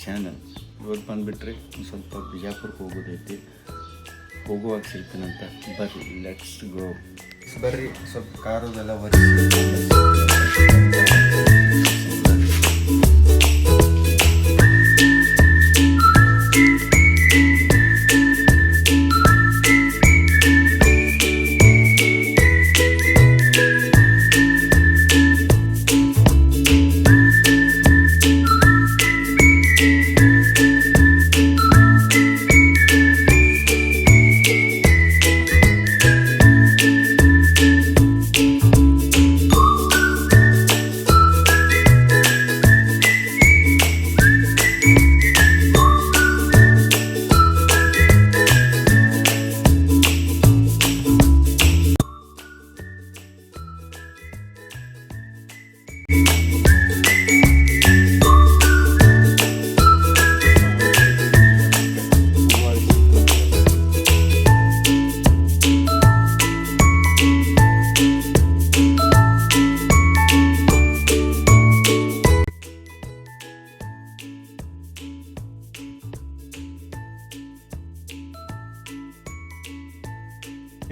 Channel. ಇವತ್ತು ಬಂದುಬಿಟ್ರಿ ಸ್ವಲ್ಪ ಬಿಜಾಪುರಕ್ಕೆ ಹೋಗೋದೈತಿ. ಹೋಗುವಾಗ ಸಿಗ್ತೀನಂತ. ಬರ್ರಿ, ಲೆಟ್ಸ್ ಗೋ. ಬರ್ರಿ, ಸ್ವಲ್ಪ ಕಾರದೆಲ್ಲ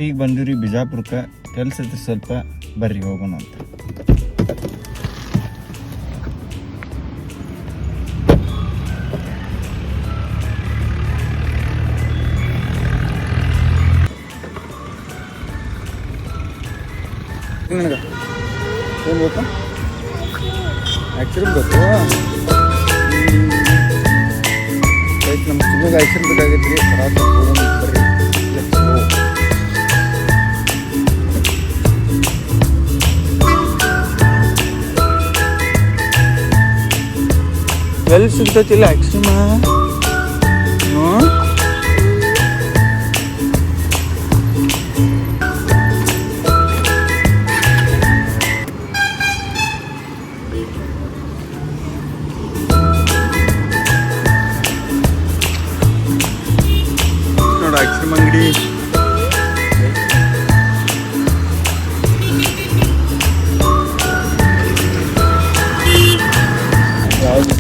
ಈಗ ಬಂದಿವ್ರಿ ಬಿಜಾಪುರಕ್ಕೆ. ಕೆಲಸ ಐತ್ರಿ ಸ್ವಲ್ಪ, ಬರ್ರಿ ಹೋಗೋಣ ಅಂತ. ನನಗೆ ಏನು ಗೊತ್ತಾ, ಆ್ಯಕ್ಚುಲಿ ಗೊತ್ತು ನಮ್ಮ ಚಿನ್ನಗೆ ಆ್ಯಕ್ಚುಲಿ ಬೇಕಾಗೈತೆ ರೀ. ಬರ್ರಿ, ಎಲ್ಲಿ ಸಿಗ್ತೈತಿಲ್ಲ ಆ್ಯಕ್ಚುಲಿ ನೋಡಿ ಆಕ್ಸಿಮ್ ಅಂಗಡಿ. ಯಾವುದು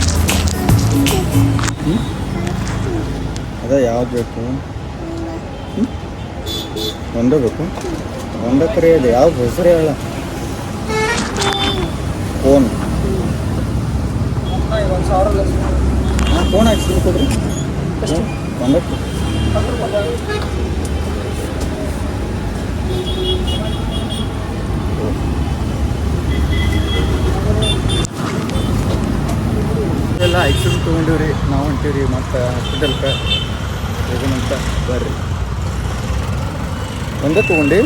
ಅದ ಯಾವ್ದು ಬೇಕು? ಒಂದೇ ಬೇಕು. ಒಂದೇ ಕರೆ ಇದೆ. ಯಾವ್ದು ಹೆಸರು ಹೇಳ. ಫೋನ್ ಫೋನ್ ಹಾಕ್ಸಿ ಕೊಡ್ರಿ. ಒಂದಕ್ಕೆ ಎಲ್ಲ ಐಕ್ಸಿಮ್ ತೊಗೊಂಡಿವ್ರಿ. ನಾವು ಹೊಂಟೀವ್ರಿ ಮತ್ತು ಹಾಸ್ಪಿಟಲ್ಗೆ ಹೋಗೋಣಂತ. ಬರ್ರಿ, ಒಂದೇ ತೊಗೊಂಡು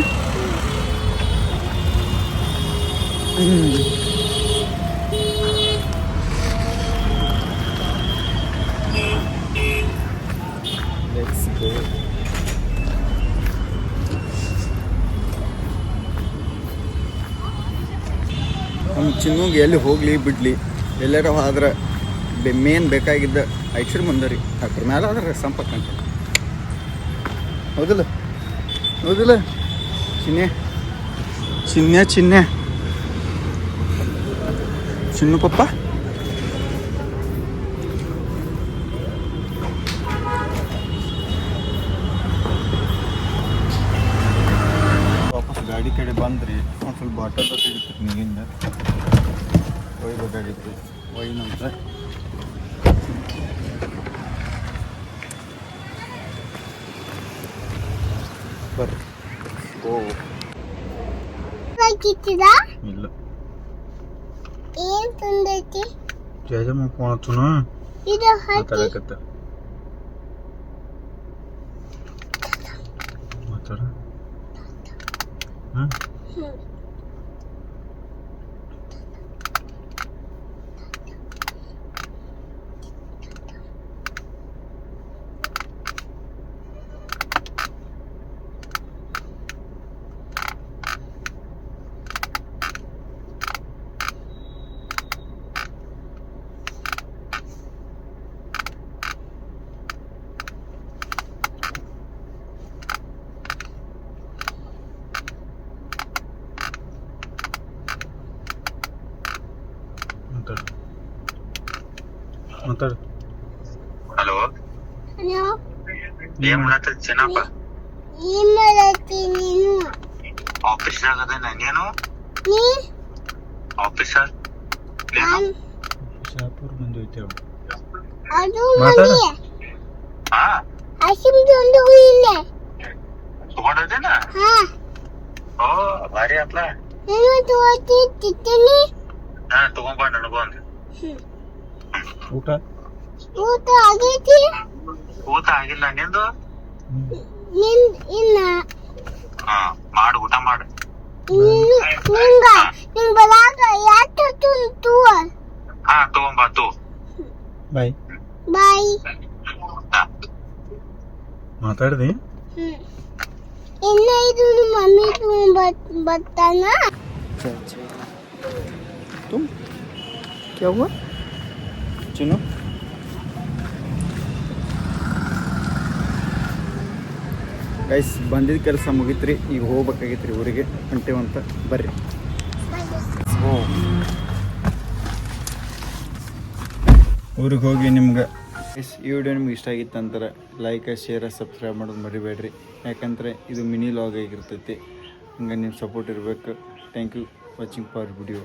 ಲೆಟ್ಸ್ ಗೋ. ನಮ್ಮ ಚಿನ್ನಗೆ ಎಲ್ಲಿ ಹೋಗಲಿ ಬಿಡಲಿ, ಎಲ್ಲಾರ ಆದ್ರೆ ಮೇನ್ ಬೇಕಾಗಿದ್ದ ಐಕ್ಸಿಮ್ ಬಂದರಿ. ಅದ್ರ ಮೇಲೆ ಆದ್ರೆ ಸಂಪರ್ಕ ಅಂತ. ಹೌದಿಲ್ಲ ಹೌದಿಲ್ಲ ಚಿನ್ನೆ ಚಿನ್ನೆ ಚಿನ್ನೆ ಚಿನ್ನು ಪಪ್ಪ. ವಾಪಸ್ ಗಾಡಿ ಕಡೆ ಬಂದ್ರಿ. ಒಂದು ಸ್ವಲ್ಪ ಬಾಟಲ್ ತೆಗಿತ್ತು ನೀರಿಂದ ಒಯ್ಬೇಕಾಗಿತ್ತು. ಒಯ್ನಂತ ಬರ್ರಿ. ಓ ಇಲ್ಲ ಏನ್ ತಂದೈತಿ? ಜಯಜಮ್ಮ ಫೋನ್ ಹಚ್ಚುನು ಇದು ಮಾತಾಡಕತ್ತ. ಮಾತಾಡ. ಹಾಂ ಮಾತಾಡು. ಹಲೋ, ಹಲೋ ಏನ್ ಮಾಡತ್ತ ಚೆನ್ನಪ್ಪ? ಏನ್ ಮಾಡತ್ತಿ ನೀನು? ಆಫೀಸ್ ಆಗದೇನ ನೀನು? ನೀ ಆಫೀಸ್ ನಾನ್ ಶಾಪುರ್ ಬಂದೈತೆ ಅದು ಮಾತಾಡ. ಮನೆ ಹಾ ಹಸಿಮ್ ತಂದು ಇಲ್ಲ. ತಗೊಂಡದೇನ? ಹಾ ಓ ಭಾರಿ ಆತ್ಲ. ನಾನು ತೋತಿದ್ದೀನಿ. ಹಾ ತಗೊಂಬ ನನಗೂ ಒಂದು. ಊಟ ಊಟ ಆಗೈತಿ? ಊಟ ಆಗಿಲ್ಲ ನಿಂದು? ನಿನ್ ಇಲ್ಲ. ಹಾ ಮಾಡು, ಊಟ ಮಾಡು. ನೀನು ನಿಂಗ ಬಲಾಗ ಯಾಕೆ ತುಂತು? ಹಾ ತಗೊಂಬ ತೂ. ಬಾಯ್ ಬಾಯ್. ಮಾತಾಡ್ದಿ? ಇನ್ನ ಇದು ಮಮ್ಮಿ ಬರ್ತಾನ. तुम क्या हुआ चुनो? ಗೈಸ್ ಬಂದಿದ್ದ ಕೆಲಸ ಮುಗಿತ್ರಿ, ಈಗ ಹೋಗ್ಬೇಕಾಗಿತ್ರಿ ಊರಿಗೆ. ಹೊಂಟೇವಂತ ಬರ್ರಿ. ಊರಿಗೆ ಹೋಗಿ ನಿಮ್ಗೆ ಈ ವಿಡಿಯೋ ನಿಮ್ಗೆ ಇಷ್ಟ ಆಗಿತ್ತು ಅಂತಾರೆ ಲೈಕ್ ಶೇರ್ ಸಬ್ಸ್ಕ್ರೈಬ್ ಮಾಡೋದು ಮರಿಬೇಡ್ರಿ. ಯಾಕಂದರೆ ಇದು ಮಿನಿ ಲಾಗ್ ಆಗಿರ್ತೈತಿ. ಹಂಗೆ ನಿಮ್ಮ ಸಪೋರ್ಟ್ ಇರಬೇಕು. Thank you watching for video.